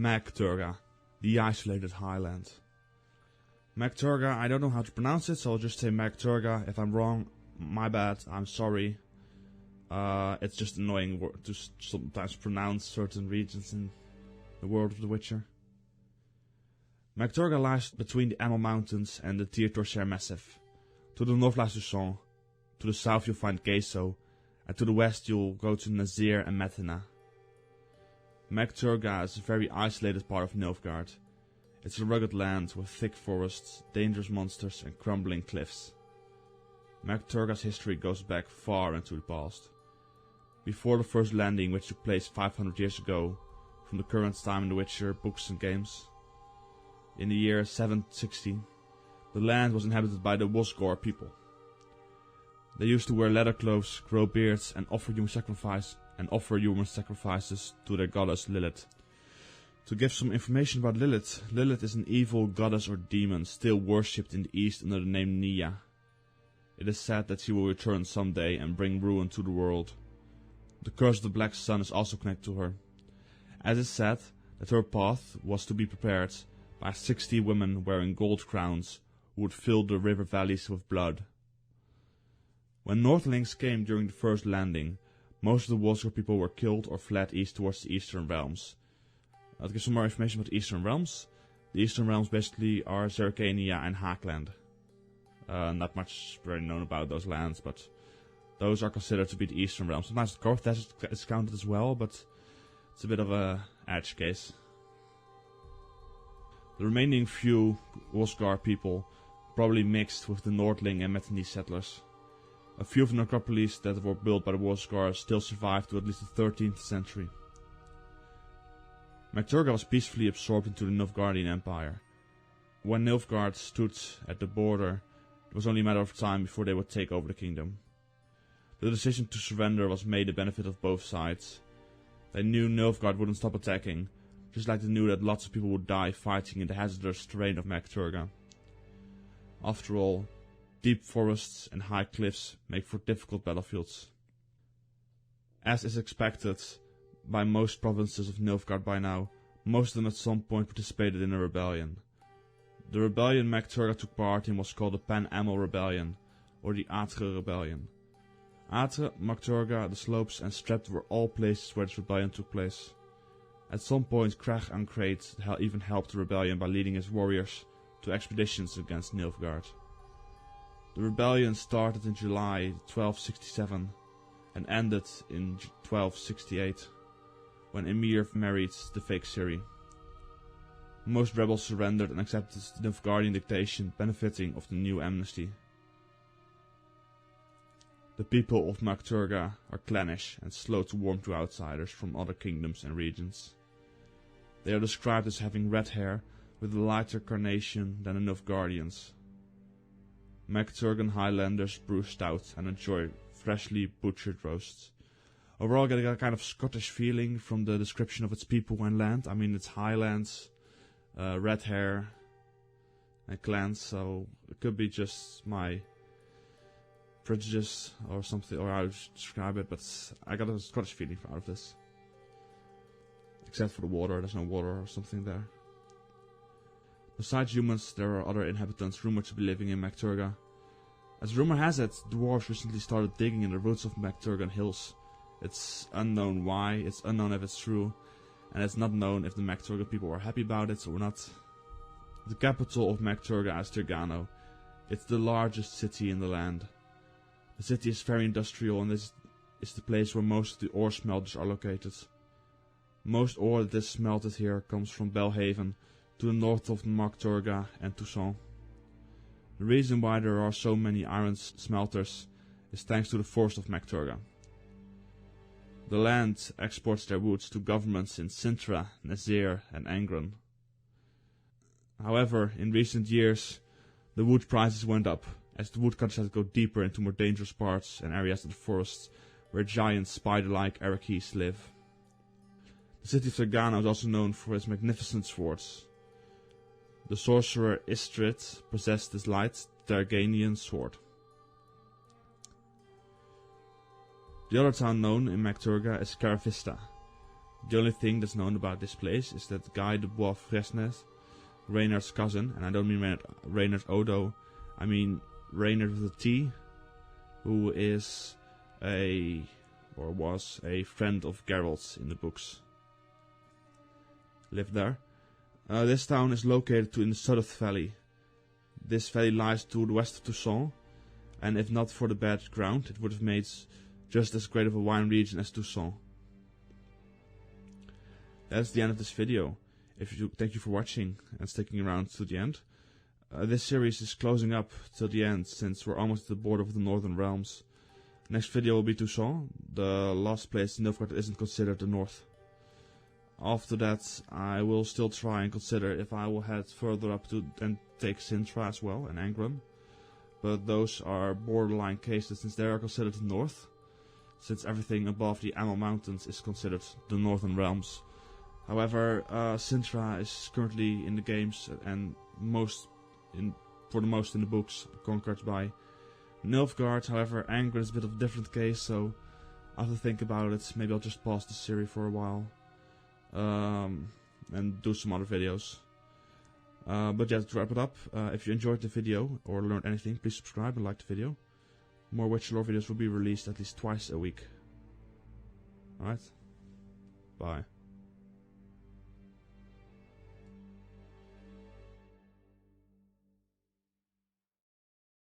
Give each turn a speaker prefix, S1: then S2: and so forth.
S1: Turga, the isolated highland. Turga, I don't know how to pronounce it, so I'll just say Turga. If I'm wrong, my bad, I'm sorry. It's just annoying to sometimes pronounce certain regions in the world of The Witcher. Turga lies between the Amel Mountains and the Tir-Torshare Massif. To the north lies Toussaint, to the south you'll find Geso, and to the west you'll go to Nazir and Metina. Turga is a very isolated part of Nilfgaard. It's a rugged land with thick forests, dangerous monsters and crumbling cliffs. Turga's history goes back far into the past. Before the first landing, which took place 500 years ago, from the current time in The Witcher books and games. In the year 760, the land was inhabited by the Nilfgaard people. They used to wear leather clothes, grow beards, and offer human sacrifices to their goddess Lilith. To give some information about Lilith, Lilith is an evil goddess or demon still worshipped in the east under the name Nia. It is said that she will return someday and bring ruin to the world. The curse of the Black Sun is also connected to her, as it is said that her path was to be prepared by 60 women wearing gold crowns who would fill the river valleys with blood. When Northlings came during the first landing, most of the Nilfgaard people were killed or fled east towards the Eastern Realms. To give some more information about the Eastern Realms, the Eastern Realms basically are Zerkania and Haakland. Not much very known about those lands, but those are considered to be the Eastern Realms. Sometimes the North Desert is counted as well, but it's a bit of a edge case. The remaining few Nilfgaard people probably mixed with the Nordling and Metinese settlers. A few of the necropolis that were built by the Nilfgaard still survived to at least the 13th century. Turga was peacefully absorbed into the Nilfgaardian Empire. When Nilfgaard stood at the border, it was only a matter of time before they would take over the kingdom. The decision to surrender was made the benefit of both sides. They knew Nilfgaard wouldn't stop attacking, just like they knew that lots of people would die fighting in the hazardous terrain of Turga. After all, deep forests and high cliffs make for difficult battlefields. As is expected by most provinces of Nilfgaard by now, most of them at some point participated in a rebellion. The rebellion Turga took part in was called the Pan-Amel Rebellion, or the Atre Rebellion. Atre, Turga, the Slopes and Strept were all places where this rebellion took place. At some point Crach an Creit even helped the rebellion by leading his warriors to expeditions against Nilfgaard. The rebellion started in July 1267 and ended in 1268, when Emir married the fake Ciri. Most rebels surrendered and accepted the Nilfgaardian dictation, benefiting of the new amnesty. The people of Turga are clannish and slow to warm to outsiders from other kingdoms and regions. They are described as having red hair with a lighter carnation than the Nilfgaardians. Turgan Highlanders brew stout and enjoy freshly butchered roasts. Overall, getting a kind of Scottish feeling from the description of its people and land. I mean, it's highlands, red hair, and clans, so it could be just my prejudice or something, or how to describe it, but I got a Scottish feeling out of this. Except for the water, there's no water or something there. Besides humans, there are other inhabitants rumored to be living in Turga. As rumor has it, dwarves recently started digging in the roots of Turgan hills. It's unknown why, it's unknown if it's true, and it's not known if the Turgan people are happy about it or not. The capital of Turga is Tirgano. It's the largest city in the land. The city is very industrial and this is the place where most of the ore smelters are located. Most ore that is smelted here comes from Belhaven, to the north of Turga and Toussaint. The reason why there are so many iron smelters is thanks to the force of Turga. The land exports their woods to governments in Sintra, Nazir and Angron. However, in recent years, the wood prices went up, as the woodcutters had to go deeper into more dangerous parts and areas of the forests where giant spider-like Arakis live. The city of Tirgano is also known for its magnificent swords. The sorcerer Istrid possessed this light Targanian sword. The other town known in Turga is Caravista. The only thing that's known about this place is that Guy de Bois Fresnes, Reynard's cousin, and I don't mean Reynard Odo, I mean Reynard with a T, who is was a friend of Geralt's in the books. Lived there. This town is located in the South Valley. This valley lies to the west of Toussaint, and if not for the bad ground, it would have made just as great of a wine region as Toussaint. That's the end of this video. Thank you for watching and sticking around to the end. This series is closing up till the end, since we're almost at the border of the Northern Realms. Next video will be Toussaint, the last place in Nilfgaard that isn't considered the North. After that, I will still try and consider if I will head further up to and take Sintra as well, and Angron. But those are borderline cases, since they are considered the North, since everything above the Amel Mountains is considered the Northern Realms. However, Sintra is currently in the games and for the most in the books conquered by Nilfgaard. However, Angron is a bit of a different case, so I'll have to think about it. Maybe I'll just pause the series for a while and do some other videos. But yeah, to wrap it up, if you enjoyed the video or learned anything, please subscribe and like the video. More Witcher lore videos will be released at least twice a week. Alright, bye.